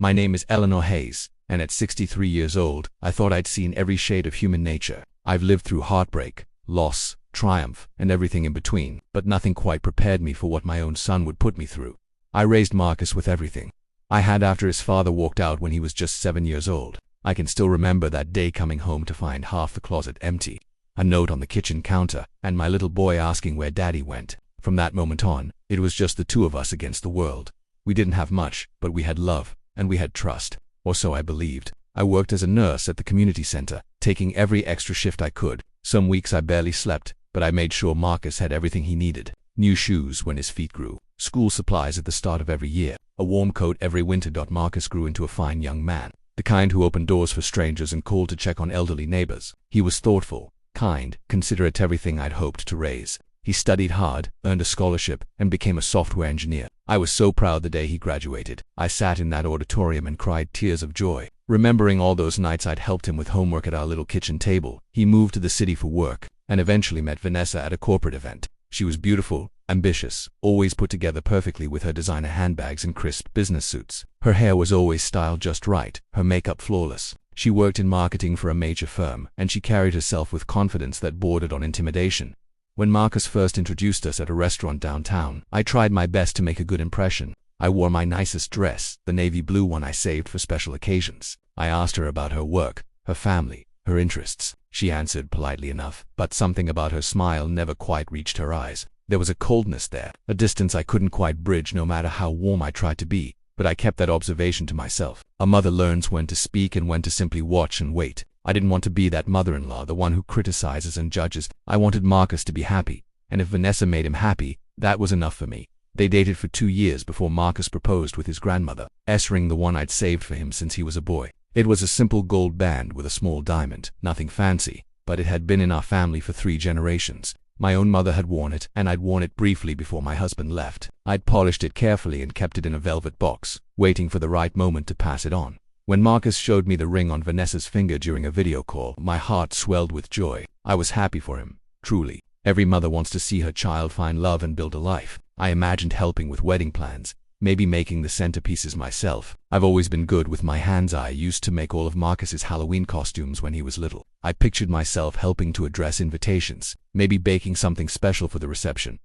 My name is Eleanor Hayes, and at 63 years old, I thought I'd seen every shade of human nature. I've lived through heartbreak, loss, triumph, and everything in between, but nothing quite prepared me for what my own son would put me through. I raised Marcus with everything I had after his father walked out when he was just 7 years old. I can still remember that day coming home to find half the closet empty, a note on the kitchen counter, and my little boy asking where Daddy went. From that moment on, it was just the two of us against the world. We didn't have much, but we had love, and we had trust. Or so I believed. I worked as a nurse at the community center, taking every extra shift I could. Some weeks I barely slept, but I made sure Marcus had everything he needed. New shoes when his feet grew, school supplies at the start of every year, a warm coat every winter. Marcus grew into a fine young man, the kind who opened doors for strangers and called to check on elderly neighbors. He was thoughtful, kind, considerate, everything I'd hoped to raise. He studied hard, earned a scholarship, and became a software engineer. I was so proud the day he graduated. I sat in that auditorium and cried tears of joy, remembering all those nights I'd helped him with homework at our little kitchen table. He moved to the city for work, and eventually met Vanessa at a corporate event. She was beautiful, ambitious, always put together perfectly with her designer handbags and crisp business suits. Her hair was always styled just right, her makeup flawless. She worked in marketing for a major firm, and she carried herself with confidence that bordered on intimidation. When Marcus first introduced us at a restaurant downtown, I tried my best to make a good impression. I wore my nicest dress, the navy blue one I saved for special occasions. I asked her about her work, her family, her interests. She answered politely enough, but something about her smile never quite reached her eyes. There was a coldness there, a distance I couldn't quite bridge no matter how warm I tried to be, but I kept that observation to myself. A mother learns when to speak and when to simply watch and wait. I didn't want to be that mother-in-law, the one who criticizes and judges. I wanted Marcus to be happy, and if Vanessa made him happy, that was enough for me. They dated for 2 years before Marcus proposed with his grandmother's ring, the one I'd saved for him since he was a boy. It was a simple gold band with a small diamond, nothing fancy, but it had been in our family for 3 generations. My own mother had worn it, and I'd worn it briefly before my husband left. I'd polished it carefully and kept it in a velvet box, waiting for the right moment to pass it on. When Marcus showed me the ring on Vanessa's finger during a video call, my heart swelled with joy. I was happy for him, truly. Every mother wants to see her child find love and build a life. I imagined helping with wedding plans, maybe making the centerpieces myself. I've always been good with my hands. I used to make all of Marcus's Halloween costumes when he was little. I pictured myself helping to address invitations, maybe baking something special for the reception.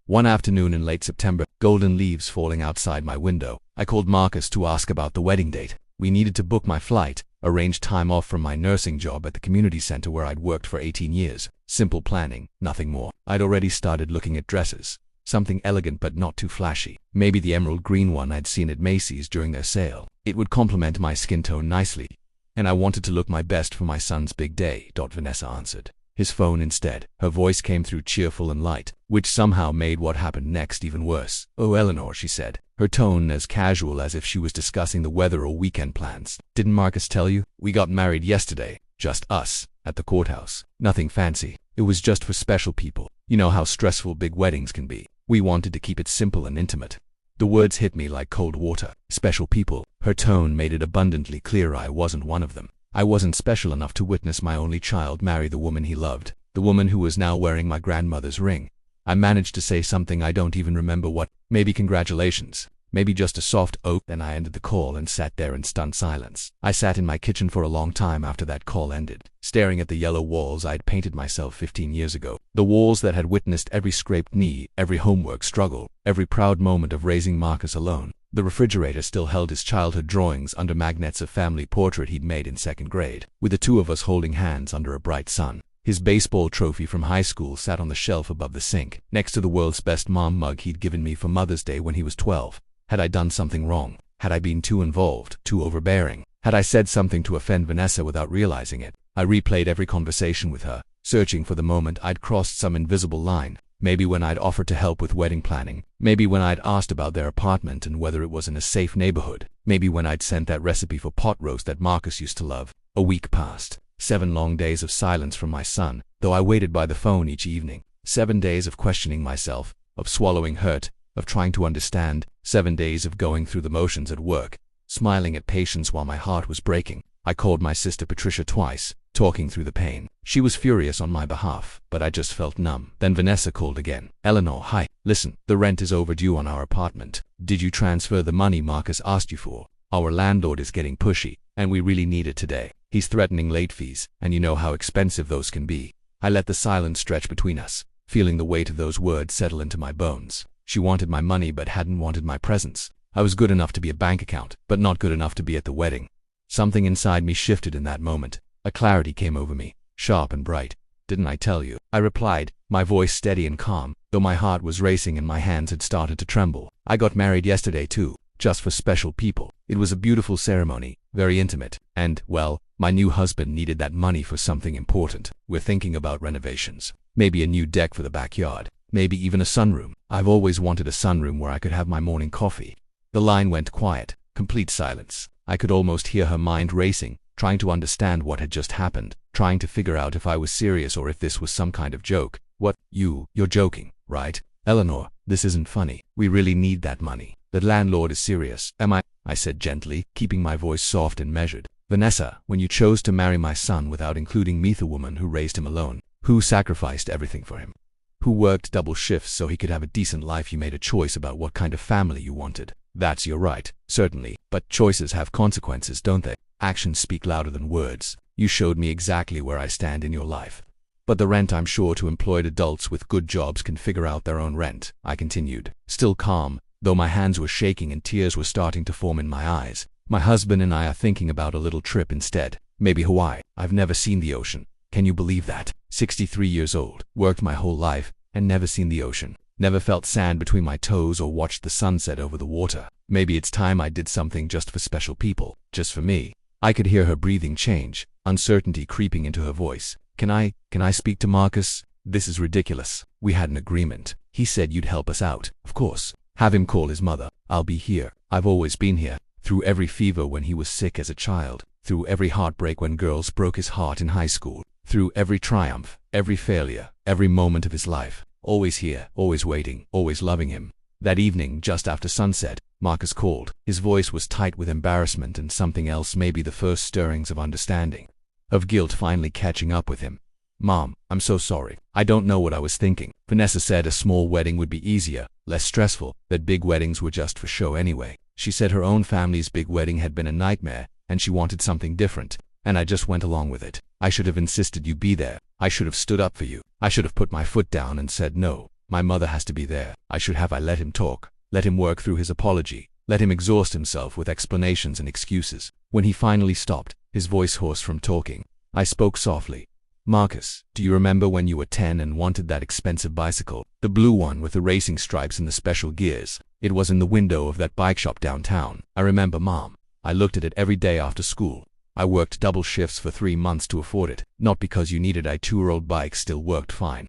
One afternoon in late September, golden leaves falling outside my window, I called Marcus to ask about the wedding date. We needed to book my flight, arrange time off from my nursing job at the community center where I'd worked for 18 years. Simple planning, nothing more. I'd already started looking at dresses, something elegant but not too flashy. Maybe the emerald green one I'd seen at Macy's during their sale. It would complement my skin tone nicely, and I wanted to look my best for my son's big day. Vanessa answered his phone instead. Her voice came through cheerful and light, which somehow made what happened next even worse. "Oh, Eleanor," she said, her tone as casual as if she was discussing the weather or weekend plans. "Didn't Marcus tell you? We got married yesterday. Just us, at the courthouse. Nothing fancy. It was just for special people. You know how stressful big weddings can be. We wanted to keep it simple and intimate." The words hit me like cold water. Special people. Her tone made it abundantly clear I wasn't one of them. I wasn't special enough to witness my only child marry the woman he loved, the woman who was now wearing my grandmother's ring. I managed to say something I don't even remember what. Maybe congratulations. Maybe just a soft "oh." Then I ended the call and sat there in stunned silence. I sat in my kitchen for a long time after that call ended, staring at the yellow walls I'd painted myself 15 years ago. The walls that had witnessed every scraped knee, every homework struggle, every proud moment of raising Marcus alone. The refrigerator still held his childhood drawings under magnets of family portrait he'd made in 2nd grade, with the 2 of us holding hands under a bright sun. His baseball trophy from high school sat on the shelf above the sink, next to the world's best mom mug he'd given me for Mother's Day when he was 12. Had I done something wrong? Had I been too involved, too overbearing? Had I said something to offend Vanessa without realizing it? I replayed every conversation with her, searching for the moment I'd crossed some invisible line. Maybe when I'd offered to help with wedding planning. Maybe when I'd asked about their apartment and whether it was in a safe neighborhood. Maybe when I'd sent that recipe for pot roast that Marcus used to love. A week passed. 7 long days of silence from my son, though I waited by the phone each evening. 7 days of questioning myself, of swallowing hurt, of trying to understand. 7 days of going through the motions at work, smiling at patients while my heart was breaking. I called my sister Patricia twice, talking through the pain. She was furious on my behalf, but I just felt numb. Then Vanessa called again. "Eleanor, hi. Listen, the rent is overdue on our apartment. Did you transfer the money Marcus asked you for?" Our landlord is getting pushy, and we really need it today. He's threatening late fees, and you know how expensive those can be. I let the silence stretch between us, feeling the weight of those words settle into my bones. She wanted my money but hadn't wanted my presence. I was good enough to be a bank account, but not good enough to be at the wedding. Something inside me shifted in that moment. A clarity came over me, sharp and bright. "Didn't I tell you?" I replied, my voice steady and calm, though my heart was racing and my hands had started to tremble. "I got married yesterday too, just for special people. It was a beautiful ceremony, very intimate, and, well, my new husband needed that money for something important. We're thinking about renovations. Maybe a new deck for the backyard. Maybe even a sunroom. I've always wanted a sunroom where I could have my morning coffee." The line went quiet, complete silence. I could almost hear her mind racing, trying to understand what had just happened, trying to figure out if I was serious or if this was some kind of joke. "What, you're joking, right? Eleanor, this isn't funny. We really need that money. The landlord is serious." "Am I?" I said gently, keeping my voice soft and measured. "Vanessa, when you chose to marry my son without including me, the woman who raised him alone, who sacrificed everything for him, who worked double shifts so he could have a decent life, you made a choice about what kind of family you wanted. That's your right, certainly, but choices have consequences, don't they? Actions speak louder than words. You showed me exactly where I stand in your life. But the rent, I'm sure two employed adults with good jobs can figure out their own rent," I continued, still calm, though my hands were shaking and tears were starting to form in my eyes. "My husband and I are thinking about a little trip instead. Maybe Hawaii. I've never seen the ocean. Can you believe that? 63 years old, worked my whole life, and never seen the ocean. Never felt sand between my toes or watched the sunset over the water. Maybe it's time I did something just for special people, just for me." I could hear her breathing change, uncertainty creeping into her voice. Can I speak to Marcus? This is ridiculous. We had an agreement. He said you'd help us out. Of course. Have him call his mother. I'll be here. I've always been here. Through every fever when he was sick as a child. Through every heartbreak when girls broke his heart in high school. Through every triumph, every failure, every moment of his life. Always here, always waiting, always loving him. That evening, just after sunset, Marcus called. His voice was tight with embarrassment and something else, maybe the first stirrings of understanding. Of guilt finally catching up with him. "Mom, I'm so sorry. I don't know what I was thinking. Vanessa said a small wedding would be easier, less stressful, that big weddings were just for show anyway. She said her own family's big wedding had been a nightmare, and she wanted something different, and I just went along with it. I should have insisted you be there. I should have stood up for you. I should have put my foot down and said no. My mother has to be there. I let him talk. Let him work through his apology. Let him exhaust himself with explanations and excuses. When he finally stopped, his voice hoarse from talking, I spoke softly. Marcus, do you remember when you were 10 and wanted that expensive bicycle? The blue one with the racing stripes and the special gears. It was in the window of that bike shop downtown. I remember, Mom. I looked at it every day after school. I worked double shifts for 3 months to afford it. Not because you needed a 2-year-old bike still worked fine,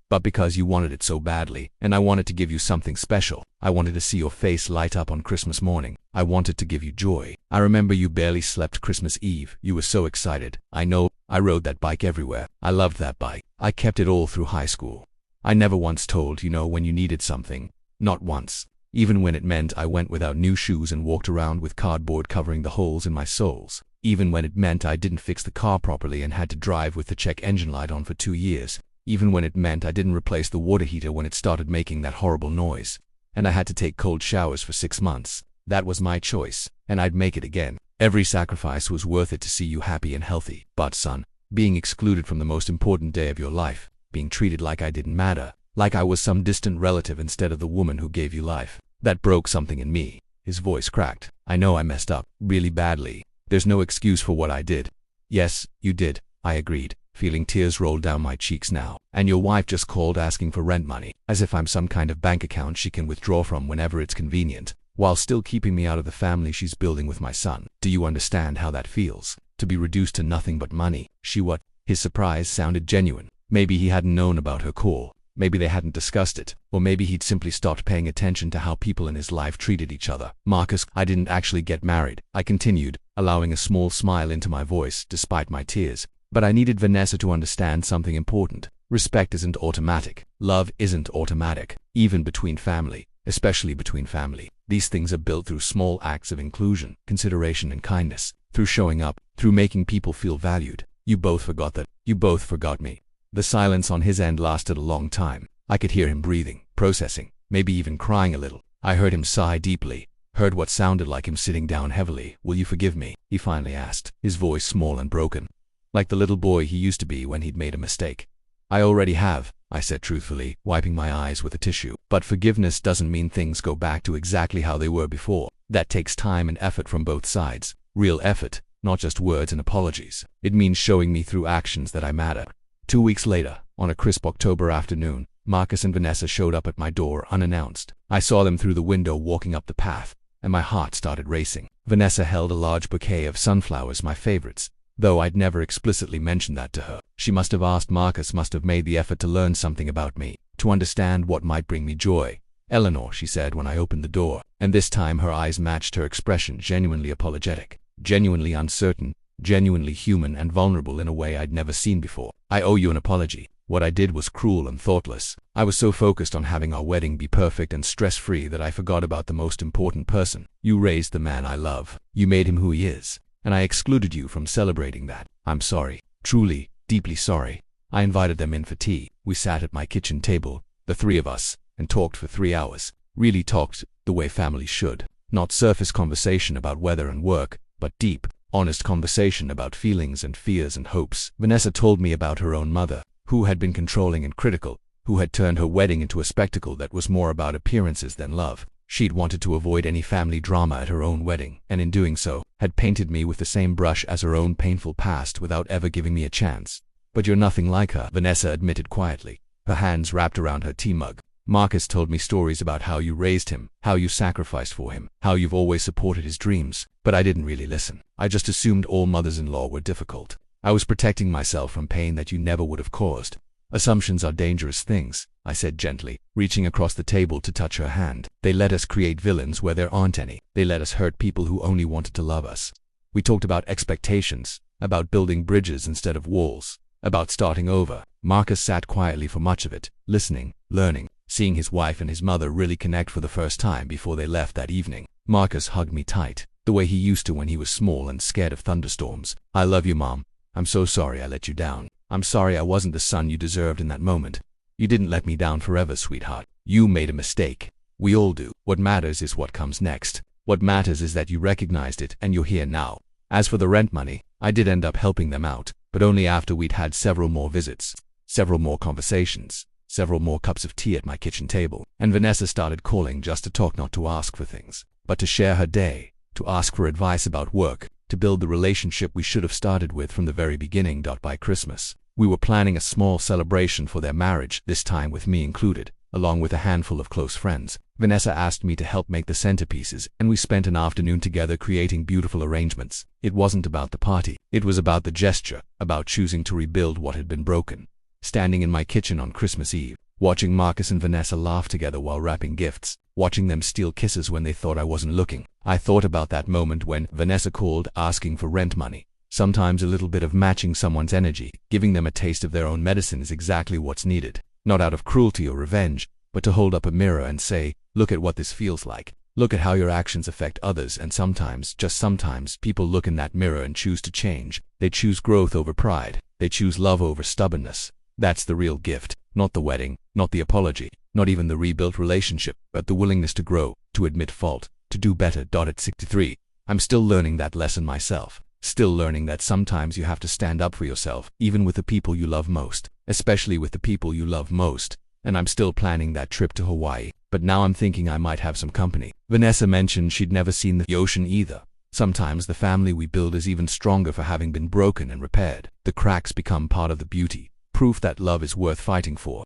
but because you wanted it so badly, and I wanted to give you something special. I wanted to see your face light up on Christmas morning. I wanted to give you joy. I remember you barely slept Christmas Eve. You were so excited. I know. I rode that bike everywhere. I loved that bike. I kept it all through high school. I never once told you no when you needed something. Not once. Even when it meant I went without new shoes and walked around with cardboard covering the holes in my soles. Even when it meant I didn't fix the car properly and had to drive with the check engine light on for 2 years. Even when it meant I didn't replace the water heater when it started making that horrible noise. And I had to take cold showers for 6 months. That was my choice, and I'd make it again. Every sacrifice was worth it to see you happy and healthy. But son, being excluded from the most important day of your life, being treated like I didn't matter, like I was some distant relative instead of the woman who gave you life, that broke something in me. His voice cracked. I know I messed up, really badly. There's no excuse for what I did. Yes, you did, I agreed, feeling tears roll down my cheeks now. And your wife just called asking for rent money, as if I'm some kind of bank account she can withdraw from whenever it's convenient, while still keeping me out of the family she's building with my son. Do you understand how that feels? To be reduced to nothing but money. She what? His surprise sounded genuine. Maybe he hadn't known about her call. Maybe they hadn't discussed it. Or maybe he'd simply stopped paying attention to how people in his life treated each other. Marcus, I didn't actually get married, I continued, allowing a small smile into my voice despite my tears. But I needed Vanessa to understand something important. Respect isn't automatic. Love isn't automatic. Even between family, especially between family. These things are built through small acts of inclusion, consideration and kindness. Through showing up, through making people feel valued. You both forgot that. You both forgot me. The silence on his end lasted a long time. I could hear him breathing, processing, maybe even crying a little. I heard him sigh deeply, heard what sounded like him sitting down heavily. "Will you forgive me?" he finally asked, his voice small and broken, like the little boy he used to be when he'd made a mistake. "I already have," I said truthfully, wiping my eyes with a tissue. "But forgiveness doesn't mean things go back to exactly how they were before. That takes time and effort from both sides. Real effort, not just words and apologies. It means showing me through actions that I matter." 2 weeks later, on a crisp October afternoon, Marcus and Vanessa showed up at my door unannounced. I saw them through the window walking up the path, and my heart started racing. Vanessa held a large bouquet of sunflowers, my favorites, though I'd never explicitly mentioned that to her. She must have asked. Marcus must have made the effort to learn something about me, to understand what might bring me joy. "Eleanor," she said when I opened the door, and this time her eyes matched her expression, genuinely apologetic, genuinely uncertain, genuinely human and vulnerable in a way I'd never seen before. "I owe you an apology. What I did was cruel and thoughtless. I was so focused on having our wedding be perfect and stress-free that I forgot about the most important person. You raised the man I love. You made him who he is, and I excluded you from celebrating that. I'm sorry. Truly, deeply sorry." I invited them in for tea. We sat at my kitchen table, the three of us, and talked for 3 hours. Really talked the way families should. Not surface conversation about weather and work, but deep, honest conversation about feelings and fears and hopes. Vanessa told me about her own mother, who had been controlling and critical, who had turned her wedding into a spectacle that was more about appearances than love. She'd wanted to avoid any family drama at her own wedding, and in doing so, had painted me with the same brush as her own painful past without ever giving me a chance. "But you're nothing like her," Vanessa admitted quietly, her hands wrapped around her tea mug. "Marcus told me stories about how you raised him, how you sacrificed for him, how you've always supported his dreams, but I didn't really listen. I just assumed all mothers-in-law were difficult. I was protecting myself from pain that you never would have caused." "Assumptions are dangerous things," I said gently, reaching across the table to touch her hand. "They let us create villains where there aren't any. They let us hurt people who only wanted to love us." We talked about expectations, about building bridges instead of walls, about starting over. Marcus sat quietly for much of it, listening, learning, seeing his wife and his mother really connect for the first time before they left that evening. Marcus hugged me tight, the way he used to when he was small and scared of thunderstorms. "I love you, Mom. I'm so sorry I let you down. I'm sorry I wasn't the son you deserved in that moment. You didn't let me down forever, sweetheart. You made a mistake. We all do. What matters is what comes next. What matters is that you recognized it and you're here now." As for the rent money, I did end up helping them out, but only after we'd had several more visits, several more conversations, several more cups of tea at my kitchen table. And Vanessa started calling just to talk, not to ask for things, but to share her day, to ask for advice about work, to build the relationship we should have started with from the very beginning. By Christmas, we were planning a small celebration for their marriage, this time with me included, along with a handful of close friends. Vanessa asked me to help make the centerpieces, and we spent an afternoon together creating beautiful arrangements. It wasn't about the party. It was about the gesture, about choosing to rebuild what had been broken. Standing in my kitchen on Christmas Eve, watching Marcus and Vanessa laugh together while wrapping gifts, watching them steal kisses when they thought I wasn't looking. I thought about that moment when Vanessa called asking for rent money. Sometimes a little bit of matching someone's energy, giving them a taste of their own medicine, is exactly what's needed. Not out of cruelty or revenge, but to hold up a mirror and say, "Look at what this feels like. Look at how your actions affect others." And sometimes, just sometimes, people look in that mirror and choose to change. They choose growth over pride. They choose love over stubbornness. That's the real gift. Not the wedding, not the apology, not even the rebuilt relationship, but the willingness to grow, to admit fault, to do better. At 63, I'm still learning that lesson myself. Still learning that sometimes you have to stand up for yourself, even with the people you love most, especially with the people you love most. And I'm still planning that trip to Hawaii, but now I'm thinking I might have some company. Vanessa mentioned she'd never seen the ocean either. Sometimes the family we build is even stronger for having been broken and repaired. The cracks become part of the beauty, proof that love is worth fighting for.